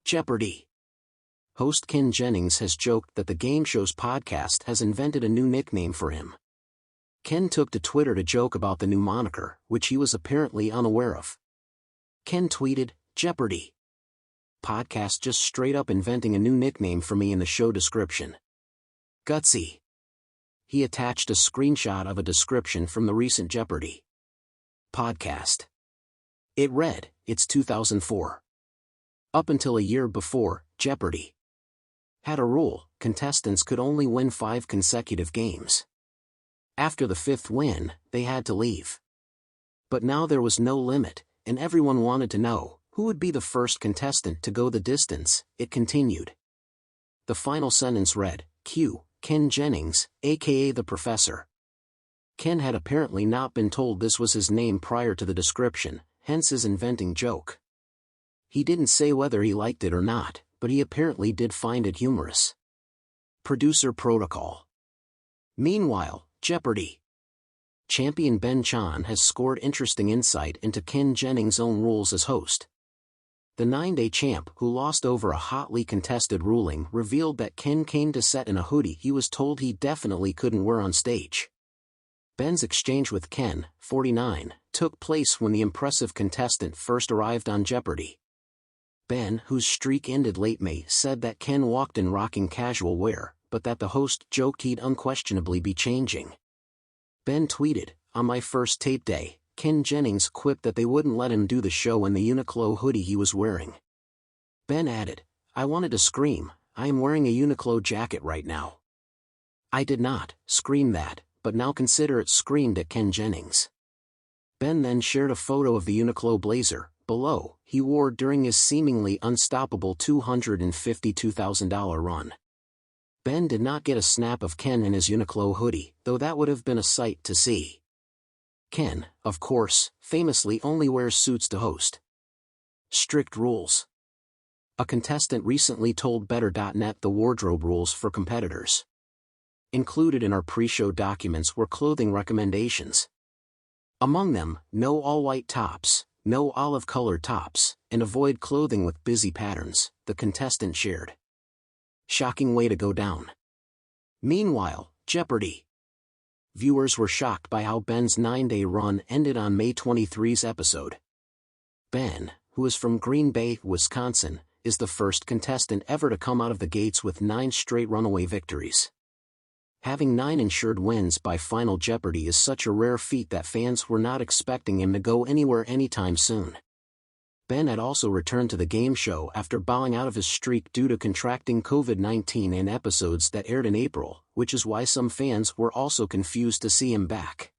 Jeopardy! Host Ken Jennings has joked that the game show's podcast has invented a new nickname for him. Ken took to Twitter to joke about the new moniker, which he was apparently unaware of. Ken tweeted, "Jeopardy! Podcast just straight up inventing a new nickname for me in the show description. Gutsy." He attached a screenshot of a description from the recent Jeopardy! Podcast. It read, "It's 2004. Up until a year before, Jeopardy! Had a rule: contestants could only win 5 consecutive games. After the 5th win, they had to leave. But now there was no limit, and everyone wanted to know who would be the first contestant to go the distance," it continued. The final sentence read, "Q. Ken Jennings, aka the Professor." Ken had apparently not been told this was his name prior to the description, hence his inventing joke. He didn't say whether he liked it or not, but he apparently did find it humorous. Producer protocol. Meanwhile, Jeopardy! Champion Ben Chan has scored interesting insight into Ken Jennings' own rules as host. The 9-day champ, who lost over a hotly contested ruling, revealed that Ken came to set in a hoodie he was told he definitely couldn't wear on stage. Ben's exchange with Ken, 49, took place when the impressive contestant first arrived on Jeopardy! Ben, whose streak ended late May, said that Ken walked in rocking casual wear, but that the host joked he'd unquestionably be changing. Ben tweeted, "On my first tape day, Ken Jennings quipped that they wouldn't let him do the show in the Uniqlo hoodie he was wearing." Ben added, "I wanted to scream, I am wearing a Uniqlo jacket right now. I did not scream that, but now consider it screamed at Ken Jennings." Ben then shared a photo of the Uniqlo blazer, below, he wore during his seemingly unstoppable $252,000 run. Ben did not get a snap of Ken in his Uniqlo hoodie, though that would have been a sight to see. Ken, of course, famously only wears suits to host. Strict rules. A contestant recently told Better.net the wardrobe rules for competitors. Included in our pre-show documents were clothing recommendations. Among them, no all-white tops, no olive-colored tops, and avoid clothing with busy patterns, the contestant shared. Shocking way to go down. Meanwhile, Jeopardy! Viewers were shocked by how Ben's 9-day run ended on May 23's episode. Ben, who is from Green Bay, Wisconsin, is the first contestant ever to come out of the gates with 9 straight runaway victories. Having 9 ensured wins by Final Jeopardy is such a rare feat that fans were not expecting him to go anywhere anytime soon. Ben had also returned to the game show after bowing out of his streak due to contracting COVID-19 in episodes that aired in April, which is why some fans were also confused to see him back.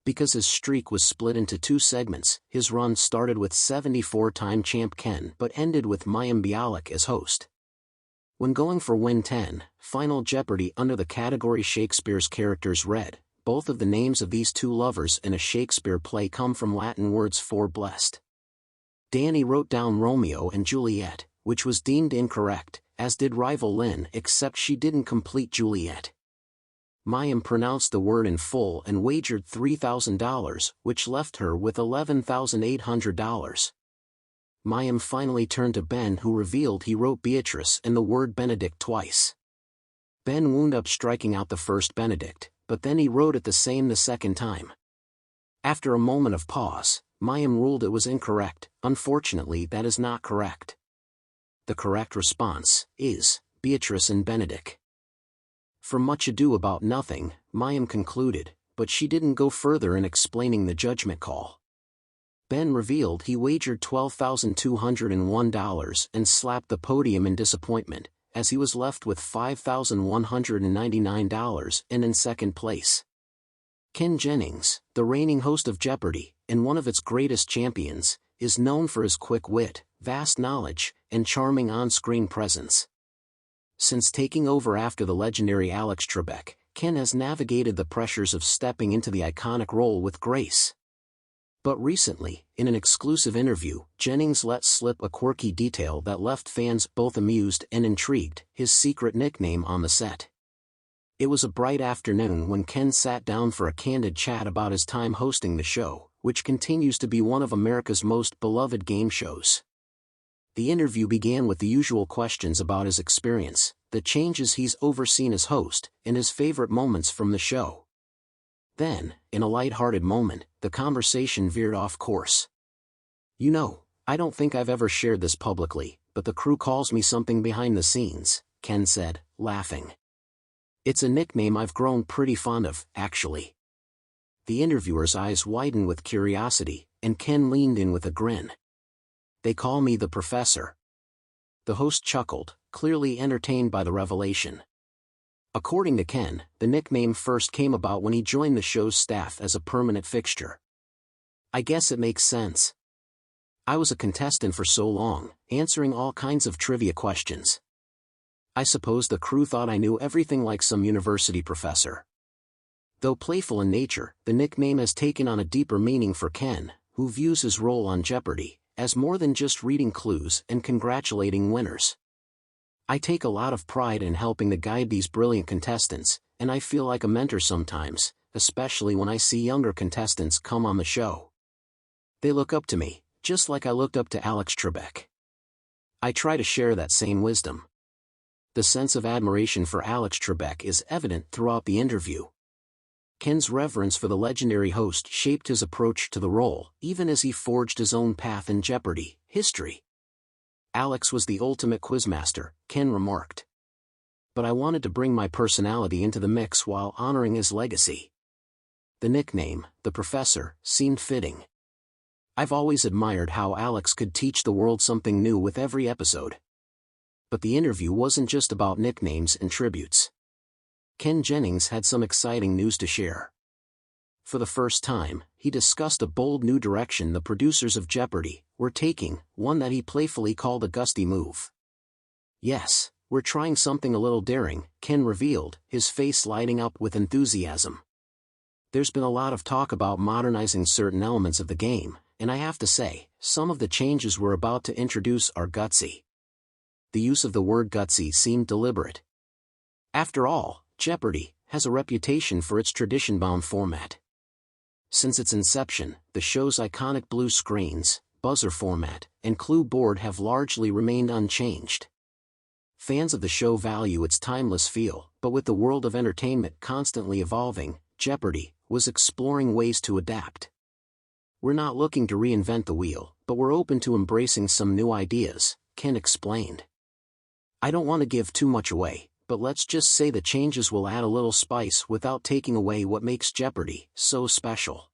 Because his streak was split into 2 segments, his run started with 74-time champ Ken but ended with mayim Bialik as host. When going for win 10, Final Jeopardy under the category Shakespeare's characters read, both of the names of these 2 lovers in a Shakespeare play come from Latin words for blessed. Danny wrote down Romeo and Juliet, which was deemed incorrect, as did rival Lynn, except she didn't complete Juliet. Mayim pronounced the word in full and wagered $3,000, which left her with $11,800. Mayim finally turned to Ben, who revealed he wrote Beatrice and the word Benedict twice. Ben wound up striking out the first Benedict, but then he wrote it the same the second time. After a moment of pause, Mayim ruled it was incorrect. Unfortunately, that is not correct. The correct response is Beatrice and Benedict. For Much Ado About Nothing, Mayim concluded, but she didn't go further in explaining the judgment call. Ben revealed he wagered $12,201 and slapped the podium in disappointment, as he was left with $5,199 and in second place. Ken Jennings, the reigning host of Jeopardy! And one of its greatest champions, is known for his quick wit, vast knowledge, and charming on-screen presence. Since taking over after the legendary Alex Trebek, Ken has navigated the pressures of stepping into the iconic role with grace. But recently, in an exclusive interview, Jennings let slip a quirky detail that left fans both amused and intrigued: his secret nickname on the set. It was a bright afternoon when Ken sat down for a candid chat about his time hosting the show, which continues to be one of America's most beloved game shows. The interview began with the usual questions about his experience, the changes he's overseen as host, and his favorite moments from the show. Then, in a light-hearted moment, the conversation veered off course. "You know, I don't think I've ever shared this publicly, but the crew calls me something behind the scenes," Ken said, laughing. "It's a nickname I've grown pretty fond of, actually." The interviewer's eyes widened with curiosity, and Ken leaned in with a grin. "They call me the Professor." The host chuckled, clearly entertained by the revelation. According to Ken, the nickname first came about when he joined the show's staff as a permanent fixture. "I guess it makes sense. I was a contestant for so long, answering all kinds of trivia questions. I suppose the crew thought I knew everything like some university professor." Though playful in nature, the nickname has taken on a deeper meaning for Ken, who views his role on Jeopardy as more than just reading clues and congratulating winners. "I take a lot of pride in helping to guide these brilliant contestants, and I feel like a mentor sometimes, especially when I see younger contestants come on the show. They look up to me, just like I looked up to Alex Trebek. I try to share that same wisdom." The sense of admiration for Alex Trebek is evident throughout the interview. Ken's reverence for the legendary host shaped his approach to the role, even as he forged his own path in Jeopardy history. "Alex was the ultimate quizmaster," Ken remarked. "But I wanted to bring my personality into the mix while honoring his legacy." The nickname, the Professor, seemed fitting. "I've always admired how Alex could teach the world something new with every episode." But the interview wasn't just about nicknames and tributes. Ken Jennings had some exciting news to share. For the first time, he discussed a bold new direction the producers of Jeopardy were taking, one that he playfully called a gusty move. "Yes, we're trying something a little daring," Ken revealed, his face lighting up with enthusiasm. "There's been a lot of talk about modernizing certain elements of the game, and I have to say, some of the changes we're about to introduce are gutsy." The use of the word gutsy seemed deliberate. After all, Jeopardy has a reputation for its tradition-bound format. Since its inception, the show's iconic blue screens, buzzer format, and clue board have largely remained unchanged. Fans of the show value its timeless feel, but with the world of entertainment constantly evolving, Jeopardy was exploring ways to adapt. "We're not looking to reinvent the wheel, but we're open to embracing some new ideas," Ken explained. "I don't want to give too much away, but let's just say the changes will add a little spice without taking away what makes Jeopardy so special."